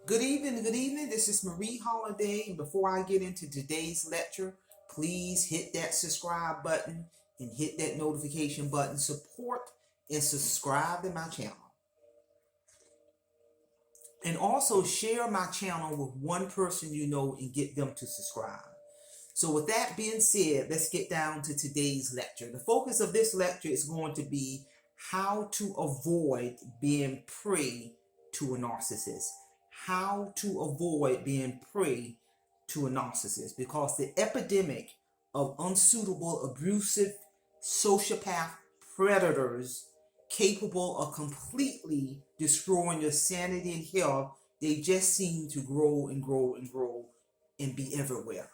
Good evening, good evening. This is Marie Holiday. And before I get into today's lecture, please hit that subscribe button and hit that notification button. Support and subscribe to my channel. And also share my channel with one person you know and get them to subscribe. So with that being said, let's get down to today's lecture. The focus of this lecture is going to be how to avoid being prey to a narcissist. How to avoid being prey to a narcissist, because the epidemic of unsuitable, abusive, sociopath predators capable of completely destroying your sanity and health, they just seem to grow and grow and grow and be everywhere.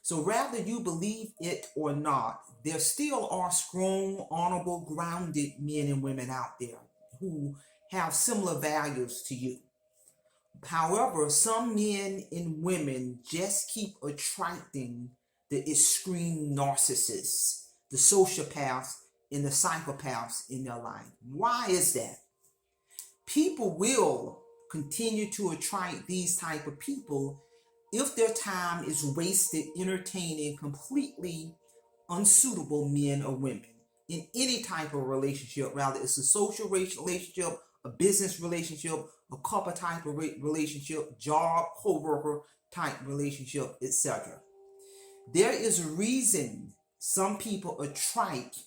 So rather you believe it or not, there still are strong, honorable, grounded men and women out there who have similar values to you. However, some men and women just keep attracting the extreme narcissists, the sociopaths, and the psychopaths in their life. Why is that? People will continue to attract these type of people if their time is wasted entertaining completely unsuitable men or women in any type of relationship, rather it's a social relationship, a business relationship, a couple type of relationship, job, co-worker type relationship, etc. There is a reason some people attract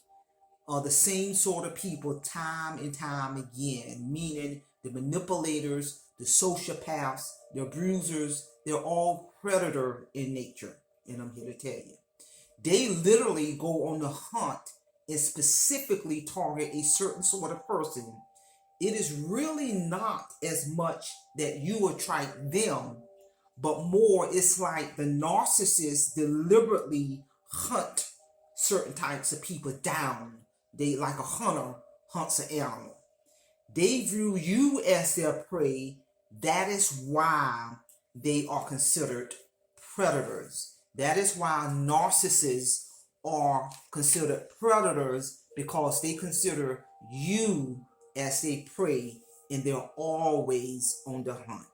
the same sort of people time and time again, meaning the manipulators, the sociopaths, the abusers, they're all predator in nature. And I'm here to tell you, they literally go on the hunt and specifically target a certain sort of person. It is really not as much that you attract them, but more it's like the narcissist deliberately hunt certain types of people down. They, like a hunter hunts an animal. They view you as their prey. That is why they are considered predators. That is why narcissists are considered predators, because they consider you as their prey and they're always on the hunt.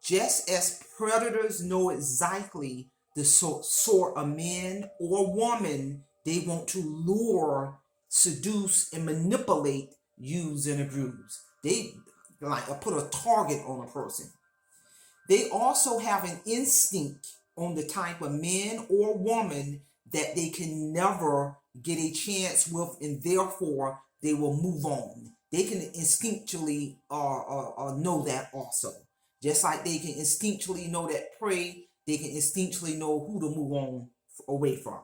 Just as predators know exactly the sort of man or woman they want to lure, seduce, and manipulate, use, and abuse. They like put a target on a person. They also have an instinct on the type of man or woman that they can never get a chance with, and therefore they will move on. They can instinctually know that also. Just like they can instinctually know that prey, they can instinctually know who to move on away from.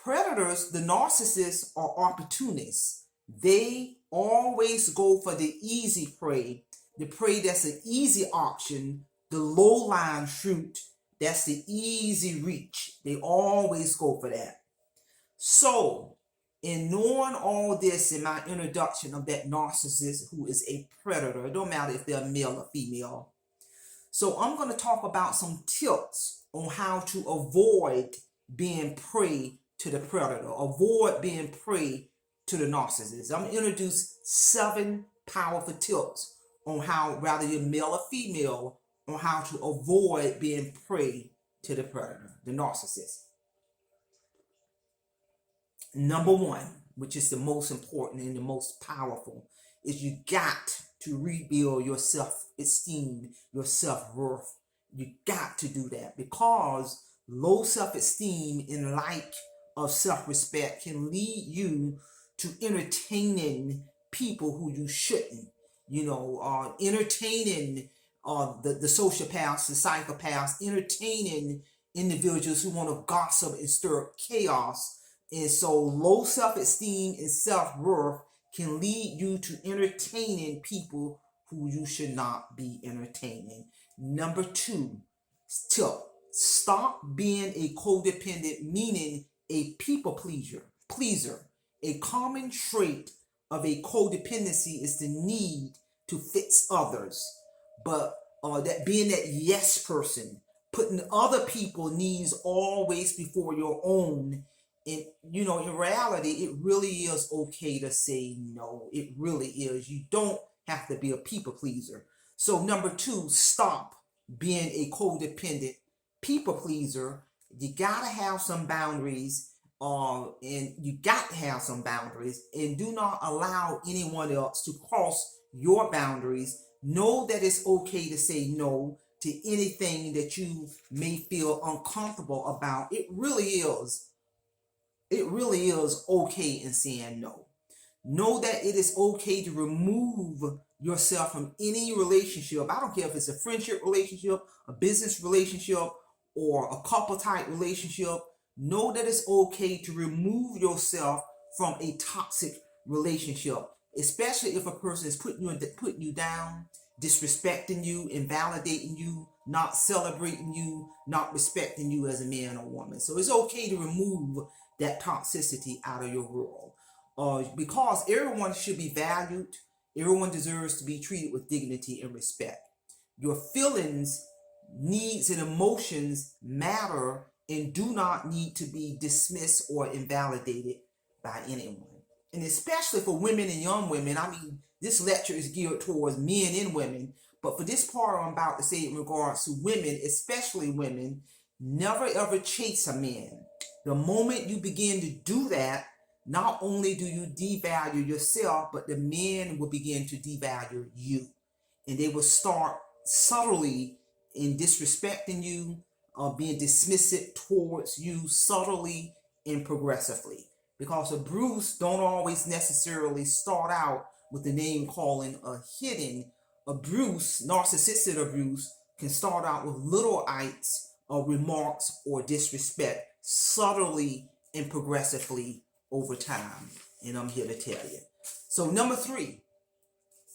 Predators, the narcissists, are opportunists. They always go for the easy prey, the prey that's an easy option, the low-lying fruit, that's the easy reach. They always go for that. So, in knowing all this in my introduction of that narcissist who is a predator, it don't matter if they're male or female. So I'm going to talk about some tips on how to avoid being prey to the predator, avoid being prey to the narcissist. I'm going to introduce 7 powerful tips on how, rather you're male or female, on how to avoid being prey to the predator, the narcissist. Number 1, which is the most important and the most powerful, is you got to rebuild your self-esteem, your self-worth. You got to do that, because low self-esteem and lack of self-respect can lead you to entertaining people who you shouldn't. Entertaining the sociopaths, the psychopaths, entertaining individuals who want to gossip and stir up chaos. And so low self-esteem and self-worth can lead you to entertaining people who you should not be entertaining. Number 2 tip, stop being a codependent, meaning a people pleaser. A common trait of a codependency is the need to fix others, but that being that yes person, putting other people's needs always before your own. And in reality, it really is okay to say no. It really is. You don't have to be a people pleaser. So number 2, stop being a codependent people pleaser. You gotta have some boundaries, and you got to have some boundaries, and do not allow anyone else to cross your boundaries. Know that it's okay to say no to anything that you may feel uncomfortable about. It really is okay in saying no. Know that it is okay to remove yourself from any relationship. I don't care if it's a friendship relationship, a business relationship, or a couple type relationship. Know that it's okay to remove yourself from a toxic relationship, especially if a person is putting you down, disrespecting you, invalidating you, not celebrating you, not respecting you as a man or woman. So it's okay to remove that toxicity out of your world. Because everyone should be valued, everyone deserves to be treated with dignity and respect. Your feelings, needs, and emotions matter and do not need to be dismissed or invalidated by anyone. And especially for women and young women, I mean, this lecture is geared towards men and women, but for this part I'm about to say in regards to women, especially women, never ever chase a man. The moment you begin to do that, not only do you devalue yourself, but the men will begin to devalue you. And they will start subtly in disrespecting you, being dismissive towards you subtly and progressively. Because abuse don't always necessarily start out with the name calling or hitting. Abuse, narcissistic abuse, can start out with little acts of remarks or disrespect, subtly and progressively over time. And I'm here to tell you. So number 3,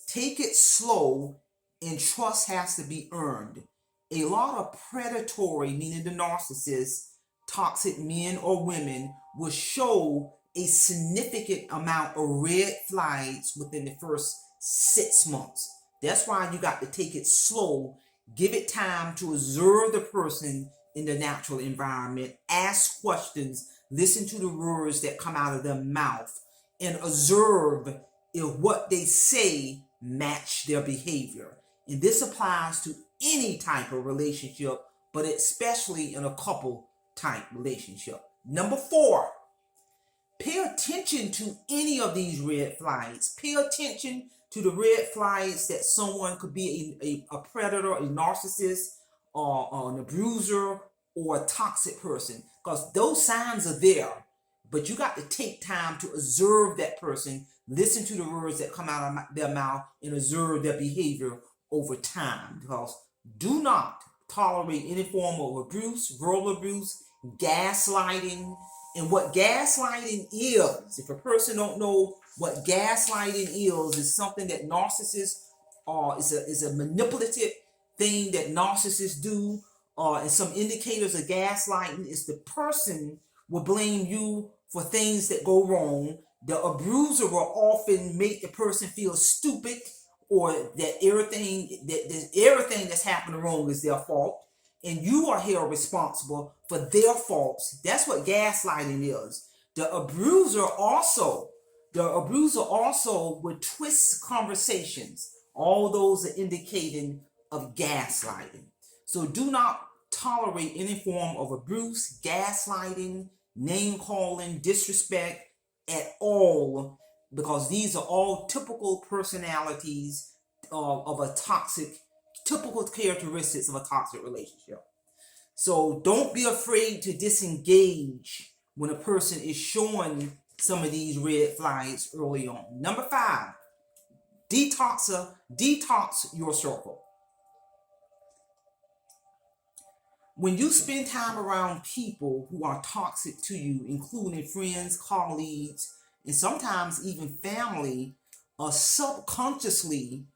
take it slow, and trust has to be earned. A lot of predatory, meaning the narcissist, toxic men or women, will show a significant amount of red flags within the first 6 months. That's why you got to take it slow. Give it time to observe the person in the natural environment. Ask questions. Listen to the words that come out of their mouth. And observe if what they say match their behavior. And this applies to any type of relationship, but especially in a couple type relationship. Number 4, pay attention to any of these red flags. Pay attention to the red flags that someone could be a predator, a narcissist, or an abuser, or a toxic person. Because those signs are there. But you got to take time to observe that person, listen to the words that come out of their mouth, and observe their behavior over time. Because do not tolerate any form of abuse, verbal abuse, gaslighting. And what gaslighting is, if a person don't know what gaslighting is something that narcissists is a manipulative thing that narcissists do. And some indicators of gaslighting is the person will blame you for things that go wrong. The abuser will often make the person feel stupid, or that everything that's happening wrong is their fault, and you are held responsible for their faults. That's what gaslighting is. The abuser also would twist conversations. All those are indicating of gaslighting. So do not tolerate any form of abuse, gaslighting, name calling, disrespect at all, because these are all typical personalities of a toxic, typical characteristics of a toxic relationship. So don't be afraid to disengage when a person is showing some of these red flags early on. Number 5, detox your circle. When you spend time around people who are toxic to you, including friends, colleagues, and sometimes even family, subconsciously,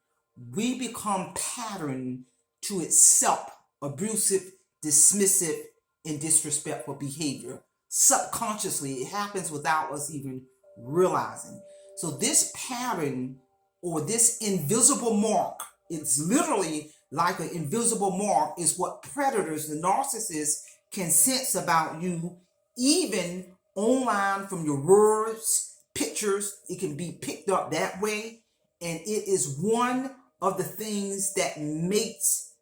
we become patterned to accept abusive, dismissive, and disrespectful behavior. Subconsciously, it happens without us even realizing. So this pattern, or this invisible mark, it's literally like an invisible mark, is what predators, the narcissists, can sense about you, even online from your words, pictures. It can be picked up that way. And it is one of the things that makes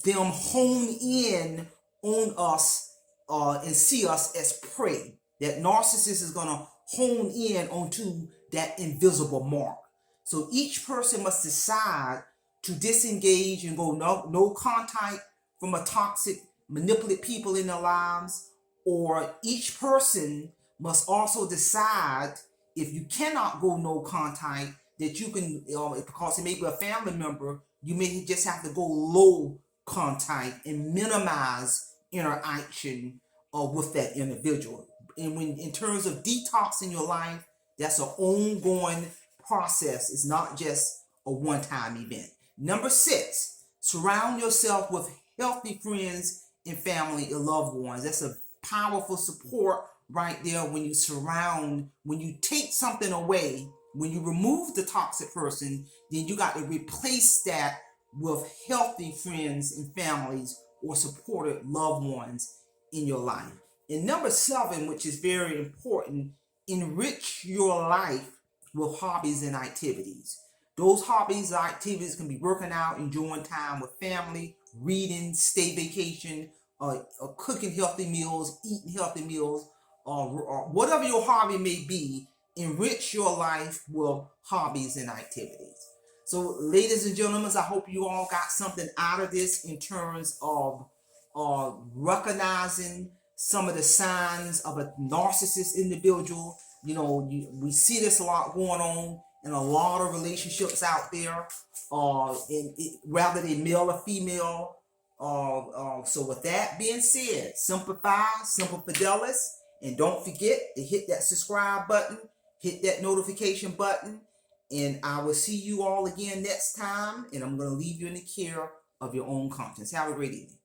them hone in on us and see us as prey. That narcissist is going to hone in onto that invisible mark. So each person must decide to disengage and go no contact from a toxic, manipulative people in their lives, or each person must also decide, if you cannot go no contact, that you can, because it may be a family member, you may just have to go low contact and minimize interaction with that individual. And when, in terms of detoxing your life, that's an ongoing process. It's not just a one-time event. Number 6, surround yourself with healthy friends and family and loved ones. That's a powerful support right there. When you take something away, when you remove the toxic person, then you got to replace that with healthy friends and families or supported loved ones in your life. And number 7, which is very important, enrich your life with hobbies and activities. Those hobbies and activities can be working out, enjoying time with family, reading, stay vacation, cooking healthy meals, eating healthy meals, or whatever your hobby may be. Enrich your life with hobbies and activities. So, ladies and gentlemen, I hope you all got something out of this in terms of recognizing some of the signs of a narcissist individual. We see this a lot going on in a lot of relationships out there, rather they male or female. So with that being said, simplify, simple fidelis, and don't forget to hit that subscribe button, hit that notification button, and I will see you all again next time, and I'm going to leave you in the care of your own conscience. Have a great evening.